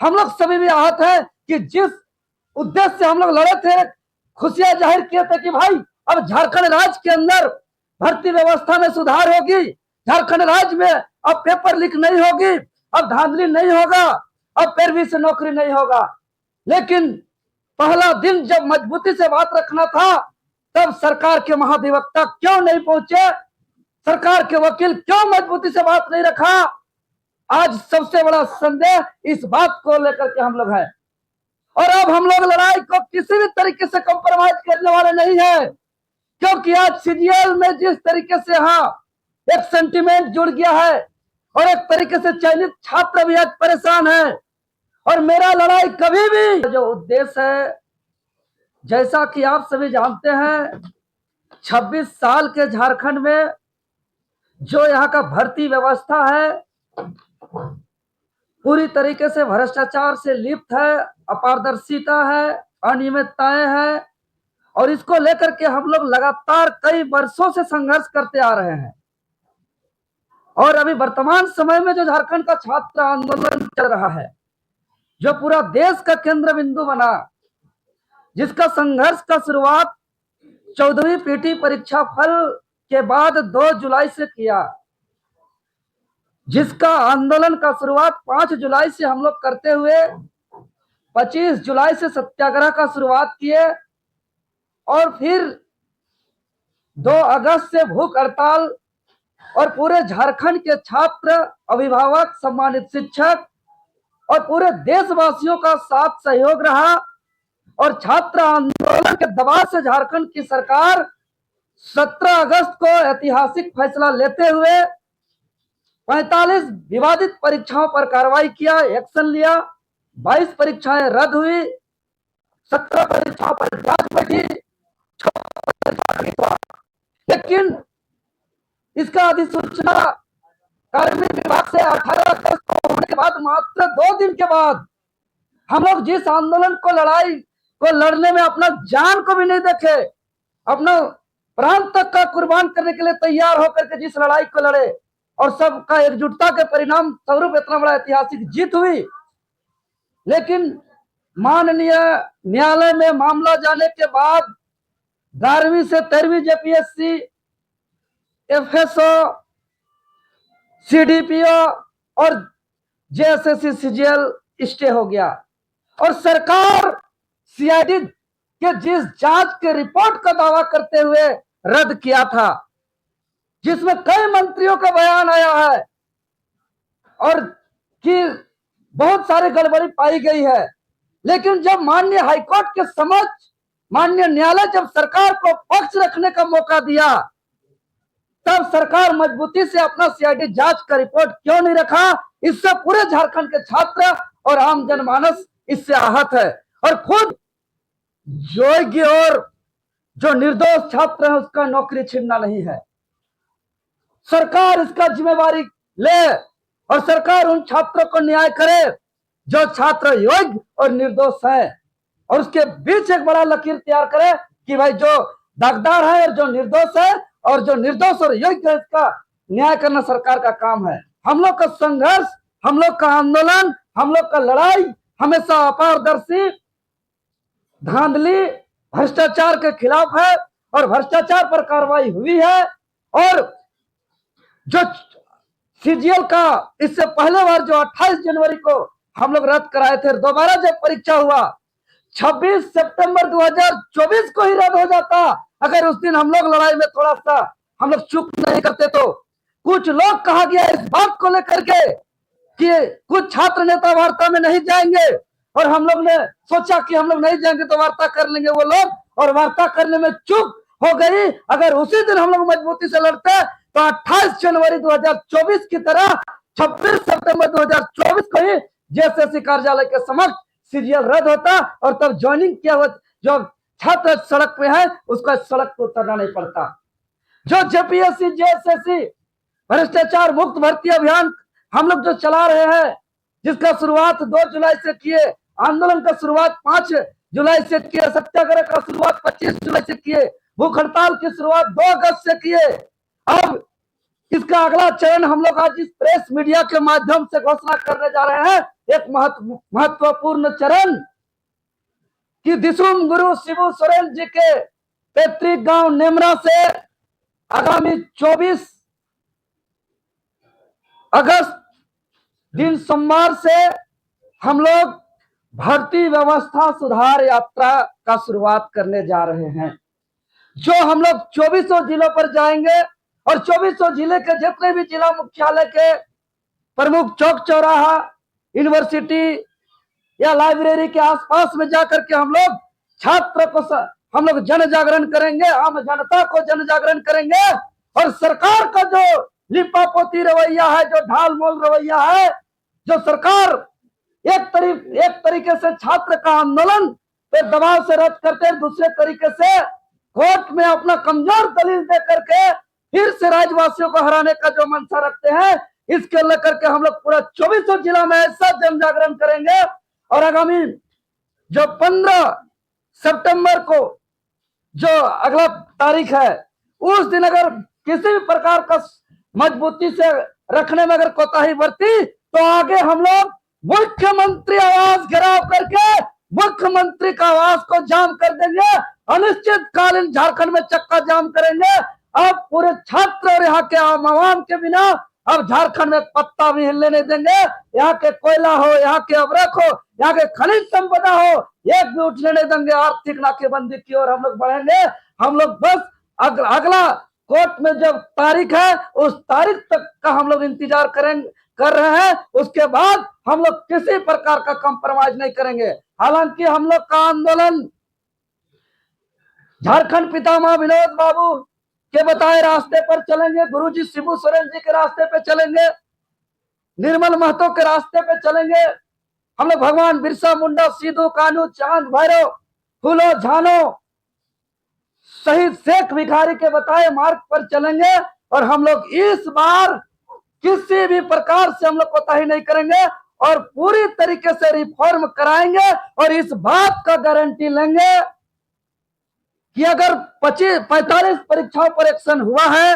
हम लोग सभी भी आहत है कि जिस उद्देश्य से हम लोग लड़े थे, खुशियां जाहिर किए थे कि भाई अब झारखंड राज्य के अंदर भर्ती व्यवस्था में सुधार होगी, झारखंड राज्य में अब पेपर लीक नहीं होगी, अब धांधली नहीं होगा, अब पैरवी से नौकरी नहीं होगा। लेकिन पहला दिन जब मजबूती से बात रखना था, तब सरकार के महाधिवक्ता क्यों नहीं पहुंचे, सरकार के वकील क्यों मजबूती से बात नहीं रखा। आज सबसे बड़ा संदेह इस बात को लेकर के हम लोग हैं। और अब हम लोग लड़ाई को किसी भी तरीके से कॉम्प्रोमाइज करने वाले नहीं है, क्योंकि आज सीजीएल में जिस तरीके से एक सेंटिमेंट जुड़ गया है और एक तरीके से चयनित छात्र भी आज परेशान है। और मेरा लड़ाई कभी भी जो उद्देश्य है, जैसा कि आप सभी जानते हैं, 26 साल के झारखंड में जो यहाँ का भर्ती व्यवस्था है पूरी तरीके से भ्रष्टाचार से लिप्त है, अपारदर्शिता है, अनियमितताएं हैं, और इसको लेकर के हम लोग लगातार कई वर्षों से संघर्ष करते आ रहे हैं। और अभी वर्तमान समय में जो झारखंड का छात्र आंदोलन चल रहा है, जो पूरा देश का केंद्र बिंदु बना, जिसका संघर्ष का शुरुआत 14वीं पीटी परीक्षा फल के बाद 2 जुलाई से किया, जिसका आंदोलन का शुरुआत 5 जुलाई से हम लोग करते हुए 25 जुलाई से सत्याग्रह का शुरुआत किए, और फिर 2 अगस्त से भूख हड़ताल, और पूरे झारखंड के छात्र, अभिभावक, सम्मानित शिक्षक और पूरे देशवासियों का साथ सहयोग रहा। और छात्र आंदोलन के दबाव से झारखंड की सरकार 17 अगस्त को ऐतिहासिक फैसला लेते हुए 45 विवादित परीक्षाओं पर कार्रवाई किया, एक्शन लिया। 22 परीक्षाएं रद्द हुई, 17 परीक्षाओं पर जांच बैठी, लेकिन इसका अधिसूचना कार्मिक विभाग से 18 अगस्त को होने के बाद मात्र 2 दिन के बाद हम लोग जिस आंदोलन को लड़ने में अपना जान को भी नहीं देखे, अपना प्राण तक का कुर्बान करने के लिए तैयार होकर के जिस लड़ाई को लड़े, और सबका एकजुटता के परिणाम स्वरूप इतना बड़ा ऐतिहासिक जीत हुई। लेकिन माननीय न्यायालय में मामला जाने के बाद 12वीं से 13वीं जेपीएससी, एफएसओ, सीडीपीओ और जेएसएससी सीजीएल स्टे हो गया, और सरकार सीआईडी के जिस जांच के रिपोर्ट का दावा करते हुए रद्द किया था, जिसमें कई मंत्रियों का बयान आया है और कि बहुत सारी गड़बड़ी पाई गई है। लेकिन जब माननीय हाईकोर्ट के समक्ष माननीय न्यायालय जब सरकार को पक्ष रखने का मौका दिया, तब सरकार मजबूती से अपना सीआईडी जांच का रिपोर्ट क्यों नहीं रखा। इससे पूरे झारखंड के छात्र और आम जनमानस इससे आहत है, और खुद योग्य और जो निर्दोष छात्र है उसका नौकरी छीनना नहीं है। सरकार इसका जिम्मेवारी ले और सरकार उन छात्रों को न्याय करे जो छात्र योग्य और निर्दोष है, और उसके बीच एक बड़ा लकीर तैयार करे कि भाई जो दागदार है और जो निर्दोष है, और जो निर्दोष और योग्य है, इसका न्याय करना सरकार का काम है। हम लोग का संघर्ष, हम लोग का आंदोलन, हम लोग का लड़ाई हमेशा अपारदर्शी, धांधली, भ्रष्टाचार के खिलाफ है, और भ्रष्टाचार पर कार्रवाई हुई है। और जो सीजीएल का इससे पहले बार जो 28 जनवरी को हम लोग रद्द कराए थे, दोबारा जब परीक्षा हुआ 26 सितंबर 2024 को ही रद्द हो जाता अगर उस दिन हम लोग लड़ाई में थोड़ा सा हम लोग चुप नहीं करते तो। कुछ लोग कहा गया इस बात को लेकर के कि कुछ छात्र नेता वार्ता में नहीं जाएंगे, और हम लोग ने सोचा कि हम लोग नहीं जाएंगे तो वार्ता कर लेंगे वो लोग, और वार्ता करने में चुप हो गई। अगर उसी दिन हम लोग मजबूती से लड़ते तो 28 जनवरी 2024 की तरह 26 सितंबर 2024 को ही जेएसएससी कार्यालय के समक्ष सीजीएल रद्द होता, और तब ज्वाइनिंग किया हुआ जो छात्र सड़क पे है उसको सड़क पर उतरना नहीं पड़ता। जो जेपीएससी, जेएसएससी भ्रष्टाचार मुक्त भर्ती अभियान हम लोग जो चला रहे हैं, जिसका शुरुआत 2 जुलाई से किए, आंदोलन का शुरुआत 5 जुलाई से किए, सत्याग्रह का शुरुआत 25 जुलाई से किए, भूख हड़ताल की शुरुआत 2 अगस्त से किए। अब इसका अगला चरण हम लोग आज इस प्रेस मीडिया के माध्यम से घोषणा करने जा रहे हैं एक महत्वपूर्ण चरण कि दिसुम गुरु शिबू सोरेन जी के पैतृक गांव नेमरा से आगामी 24 अगस्त दिन सोमवार से हम लोग भर्ती व्यवस्था सुधार यात्रा का शुरुआत करने जा रहे हैं, जो हम लोग 24 जिलों पर जाएंगे और 24 जिले के जितने भी जिला मुख्यालय के प्रमुख चौक चौराहा, यूनिवर्सिटी या लाइब्रेरी के आसपास में जाकर के हम लोग छात्र को हम लोग जन जागरण करेंगे, आम जनता को जन जागरण करेंगे और सरकार का जो लिपापोती रवैया है, जो ढाल मोल रवैया है, जो सरकार एक तरीके से छात्र का आंदोलन पे दबाव से रद्द करते हैं, दूसरे तरीके से कोर्ट में अपना कमजोर दलील दे करके फिर से राज्यवासियों को हराने का जो मंशा रखते हैं, इसके लेकर के हम लोग पूरा 24 जिला में ऐसा जन जागरण करेंगे और आगामी जो 15 सितंबर को जो अगला तारीख है, उस दिन अगर किसी भी प्रकार का मजबूती से रखने में अगर कोताही बरती तो आगे हम लोग मुख्यमंत्री आवास घेराव करके मुख्यमंत्री का आवास को जाम कर देंगे, अनिश्चितकालीन झारखंड में चक्का जाम करेंगे। अब पूरे छात्र और यहाँ के आम आवाम के बिना अब झारखंड में पत्ता भी हिलने नहीं देंगे। यहाँ के कोयला हो, यहाँ के अवरक हो, यहाँ के खनिज संपदा हो, एक भी उठने नहीं देंगे। आर्थिक नाकेबंदी की ओर हम लोग बढ़ेंगे। हम लोग बस अगला कोर्ट में जब तारीख है उस तारीख तक का हम लोग इंतजार कर रहे हैं। उसके बाद हम लोग किसी प्रकार का कंप्रोमाइज नहीं करेंगे। हालांकि हम लोग का आंदोलन झारखंड पितामह विनोद बाबू के बताए रास्ते पर चलेंगे, गुरुजी शिबू सोरेन जी के रास्ते पे चलेंगे, निर्मल महतो के रास्ते पे चलेंगे। हम लोग भगवान बिरसा मुंडा, सिद्धू कान्हू, चांद भैरव, फूलो झानो, शहीद शेख भिखारी के बताए मार्ग पर चलेंगे और हम लोग इस बार किसी भी प्रकार से हम लोग कोताही नहीं करेंगे और पूरी तरीके से रिफॉर्म कराएंगे और इस बात का गारंटी लेंगे कि अगर 45 परीक्षाओं पर एक्शन हुआ है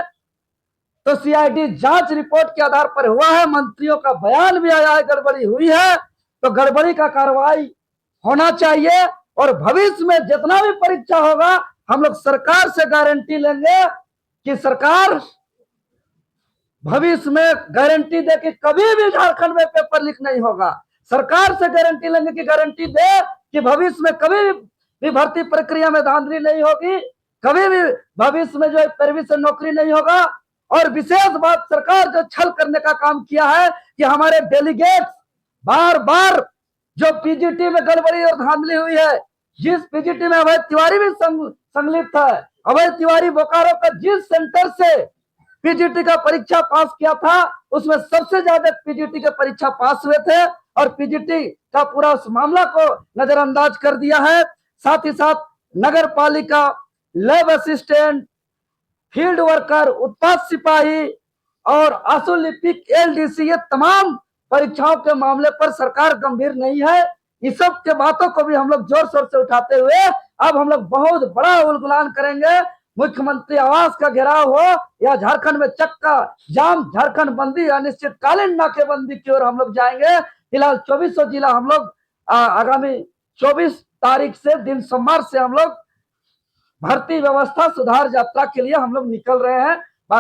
तो सीआईडी जांच रिपोर्ट के आधार पर हुआ है, मंत्रियों का बयान भी आया है गड़बड़ी हुई है, तो गड़बड़ी का कार्रवाई होना चाहिए। और भविष्य में जितना भी परीक्षा होगा हम लोग सरकार से गारंटी लेंगे कि सरकार भविष्य में गारंटी दे कि कभी भी झारखंड में पेपर लीक नहीं होगा। सरकार से गारंटी लेंगे कि गारंटी दे कि भविष्य में कभी भी भर्ती प्रक्रिया में धांधली नहीं होगी, कभी भी भविष्य में जो पैरवी से नौकरी नहीं होगा। और विशेष बात, सरकार जो छल करने का काम किया है कि हमारे डेलीगेट्स बार बार जो पीजीटी में गड़बड़ी और धांधली हुई है, जिस पीजीटी में अभय तिवारी भी संलिप्त है, अभय तिवारी बोकारो का जिस सेंटर से पीजीटी का परीक्षा पास किया था उसमें सबसे ज्यादा पीजीटी के परीक्षा पास हुए थे और पीजीटी का पूरा उस मामला को नजरअंदाज कर दिया है। साथ ही साथ नगर पालिका, लैब असिस्टेंट, फील्ड वर्कर, उत्पाद सिपाही और आशु लिपिक, एलडीसी, ये तमाम परीक्षाओं के मामले पर सरकार गंभीर नहीं है। इस सब के बातों को भी हम लोग जोर शोर से उठाते हुए अब हम लोग बहुत बड़ा उलगुलान करेंगे। मुख्यमंत्री आवास का घेराव हो या झारखंड में चक्का जाम, झारखंड बंदी, अनिश्चितकालीन नाकेबंदी की ओर हम लोग जाएंगे। फिलहाल 24 जिला हम लोग आगामी 24 तारीख से दिन सोमवार से हम लोग भर्ती व्यवस्था सुधार यात्रा के लिए हम लोग निकल रहे हैं।